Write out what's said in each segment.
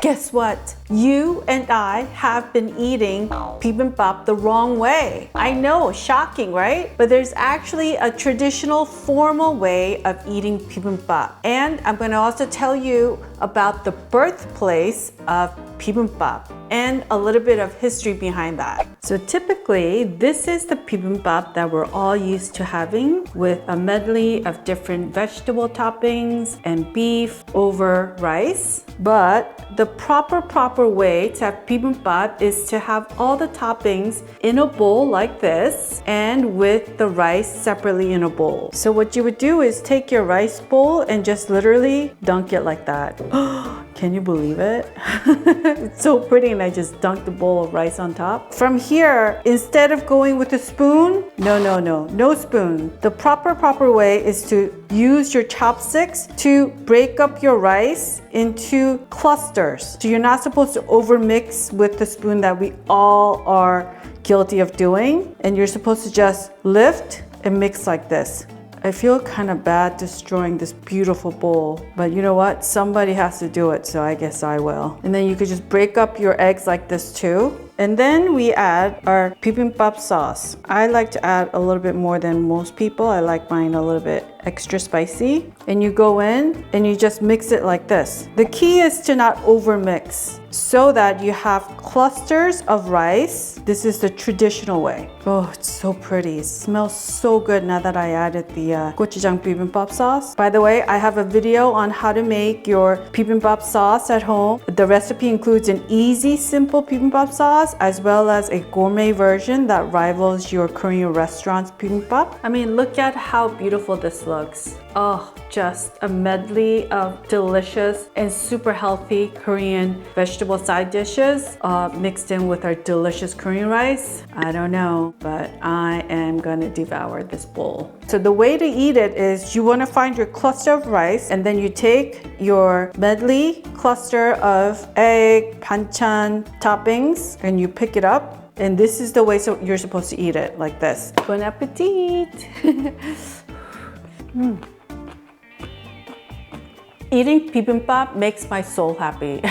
Guess what? You and I have been eating bibimbap the wrong way. I know, shocking, right? But there's actually a traditional formal way of eating bibimbap. And I'm going to also tell you about the birthplace of bibimbap and a little bit of history behind that. So typically, this is the bibimbap that we're all used to having with a medley of different vegetable toppings and beef over rice. But the proper way to have bibimbap is to have all the toppings in a bowl like this and with the rice separately in a bowl. So what you would do is take your rice bowl and just literally dunk it like that. Can you believe it? It's so pretty, and I just dunked the bowl of rice on top. From here, instead of going with a spoon, no spoon. The proper way is to use your chopsticks to break up your rice into clusters. So you're not supposed to overmix with the spoon that we all are guilty of doing. And you're supposed to just lift and mix like this. I feel kind of bad destroying this beautiful bowl, but you know what? Somebody has to do it, so I guess I will. And then you could just break up your eggs like this too. And then we add our bibimbap sauce. I like to add a little bit more than most people. I like mine a little bit extra spicy. And you go in and you just mix it like this. The key is to not overmix so that you have clusters of rice. This is the traditional way. Oh, it's so pretty. It smells so good now that I added the GoChuJang bibimbap sauce. By the way, I have a video on how to make your bibimbap sauce at home. The recipe includes an easy, simple bibimbap sauce as well as a gourmet version that rivals your Korean restaurant's bibimbap. I mean, look at how beautiful this looks. Oh, just a medley of delicious and super healthy Korean vegetable side dishes mixed in with our delicious Korean rice. I don't know, but I am gonna devour this bowl. So the way to eat it is you wanna find your cluster of rice and then you take your medley cluster of egg, banchan toppings and you pick it up. And this is the way you're supposed to eat it, like this. Bon appetit! Eating bibimbap makes my soul happy.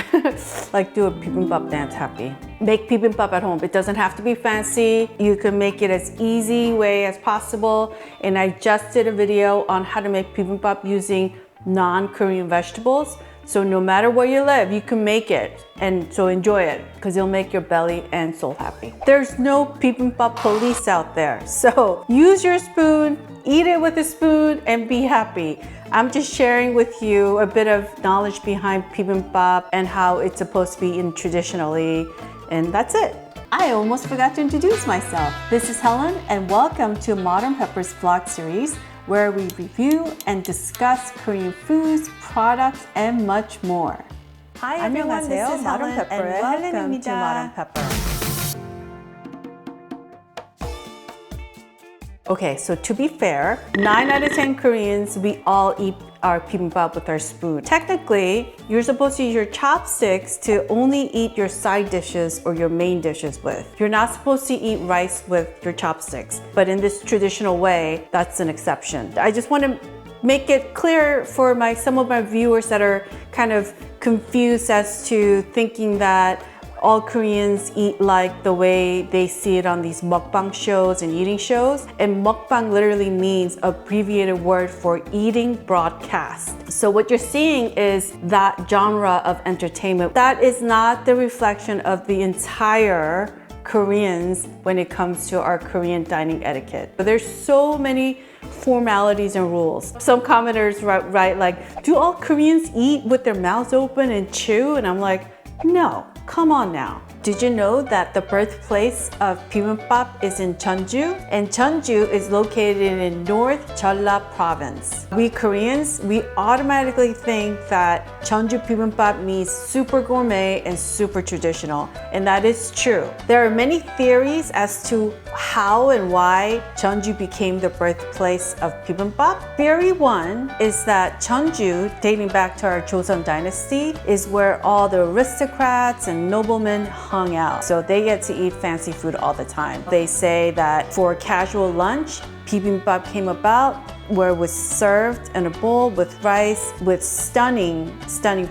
Like do a bibimbap dance happy. Make bibimbap at home. It doesn't have to be fancy. You can make it as easy way as possible. And I just did a video on how to make bibimbap using non-Korean vegetables. So no matter where you live, you can make it. And so enjoy it because it'll make your belly and soul happy. There's no Bibimbap Police out there. So use your spoon, eat it with a spoon and be happy. I'm just sharing with you a bit of knowledge behind bibimbap and how it's supposed to be eaten traditionally. And that's it. I almost forgot to introduce myself. This is Helen and welcome to Modern Pepper's vlog series where we review and discuss Korean foods, products, and much more. Hi everyone, this is Modern Pepper and welcome to Modern Pepper. Okay, so to be fair, 9 out of 10 Koreans, we all eat our bibimbap with our spoon. Technically, you're supposed to use your chopsticks to only eat your side dishes or your main dishes with. You're not supposed to eat rice with your chopsticks, but in this traditional way, that's an exception. I just want to make it clear for some of my viewers that are kind of confused as to thinking that all Koreans eat like the way they see it on these mukbang shows and eating shows. And mukbang literally means abbreviated word for eating broadcast. So what you're seeing is that genre of entertainment. That is not the reflection of the entire Koreans when it comes to our Korean dining etiquette. But there's so many formalities and rules. Some commenters write like, do all Koreans eat with their mouths open and chew? And I'm like, no. Come on now. Did you know that the birthplace of bibimbap is in Jeonju? And Jeonju is located in North Jeolla province. We Koreans, we automatically think that Jeonju Bibimbap means super gourmet and super traditional. And that is true. There are many theories as to how and why Jeonju became the birthplace of bibimbap. Theory 1 is that Jeonju, dating back to our Joseon Dynasty, is where all the aristocrats and noblemen hung out. So they get to eat fancy food all the time. They say that for casual lunch, bibimbap came about, where it was served in a bowl with rice with stunning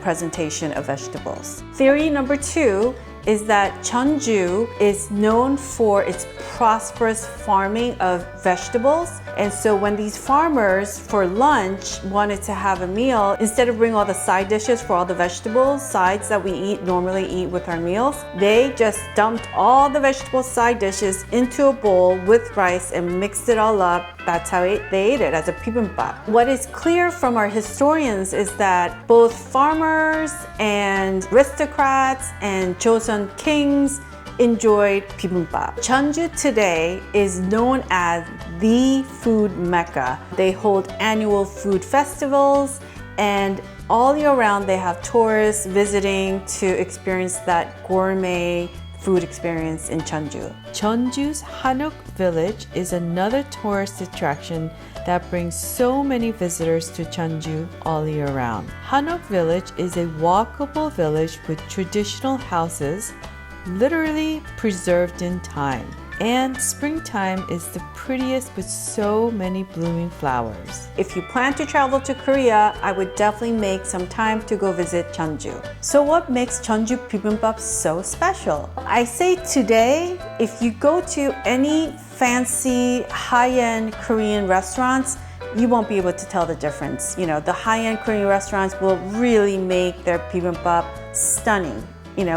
presentation of vegetables. Theory number 2 is that Jeonju is known for its prosperous farming of vegetables. And so when these farmers for lunch wanted to have a meal, instead of bringing all the side dishes for all the vegetables, sides that we normally eat with our meals, they just dumped all the vegetable side dishes into a bowl with rice and mixed it all up. That's how they ate it, as a bibimbap. What is clear from our historians is that both farmers and aristocrats and Joseon kings enjoyed bibimbap. Jeonju today is known as the food mecca. They hold annual food festivals, and all year round they have tourists visiting to experience that gourmet food experience in Jeonju. Jeonju's Hanok village is another tourist attraction that brings so many visitors to Jeonju all year round. Hanok village is a walkable village with traditional houses literally preserved in time. And springtime is the prettiest with so many blooming flowers. If you plan to travel to Korea, I would definitely make some time to go visit Jeonju. So what makes Jeonju bibimbap so special? I say today, if you go to any fancy high-end Korean restaurants, you won't be able to tell the difference. You know, the high-end Korean restaurants will really make their bibimbap stunning,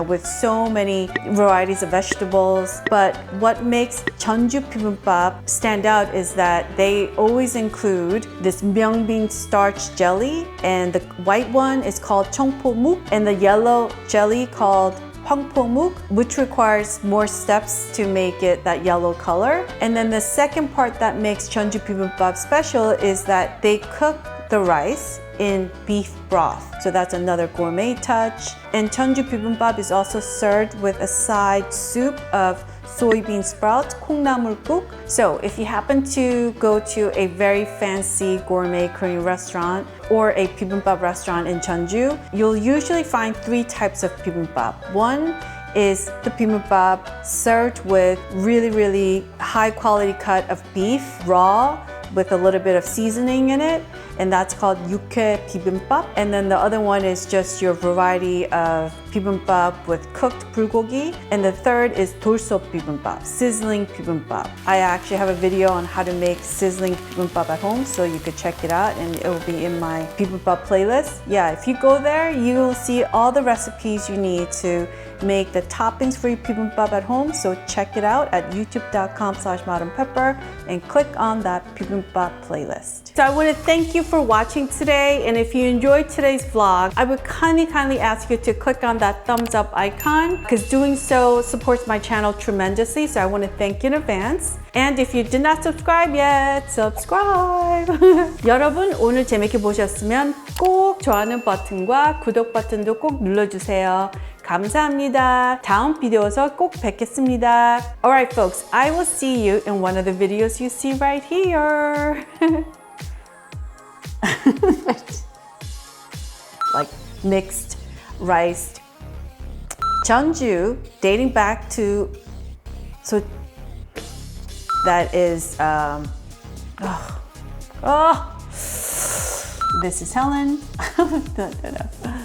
with so many varieties of vegetables. But what makes Jeonju Bibimbap stand out is that they always include this myeongbin starch jelly, and the white one is called cheongpo-muk, and the yellow jelly called hwangpo-muk, which requires more steps to make it that yellow color. And then the second part that makes Jeonju Bibimbap special is that they cook the rice in beef broth. So that's another gourmet touch. And Jeonju Bibimbap is also served with a side soup of soybean sprouts, 콩나물국. So if you happen to go to a very fancy gourmet Korean restaurant or a bibimbap restaurant in Jeonju, you'll usually find 3 types of bibimbap. One is the bibimbap served with really high quality cut of beef, raw, with a little bit of seasoning in it, and that's called yukke bibimbap. And then the other one is just your variety of bibimbap with cooked bulgogi. And the third is DolSot Bibimbap, sizzling bibimbap. I actually have a video on how to make sizzling bibimbap at home, so you could check it out, and it will be in my bibimbap playlist. Yeah, if you go there, you'll see all the recipes you need to make the toppings for your bibimbap at home. So check it out at youtube.com/modernpepper and click on that bibimbap playlist. So I want to thank you for watching today, and if you enjoyed today's vlog, I would kindly ask you to click on that thumbs up icon, because doing so supports my channel tremendously. So I want to thank you in advance. And if you did not subscribe yet, subscribe. 여러분, 오늘 재밌게 보셨으면 꼭 좋아하는 버튼과 구독 버튼도 꼭 눌러주세요. 감사합니다. 다음 비디오에서 꼭 뵙겠습니다. Alright folks, I will see you in one of the videos you see right here. Like mixed rice. Jeonju, dating back to, so that is, this is Helen. No.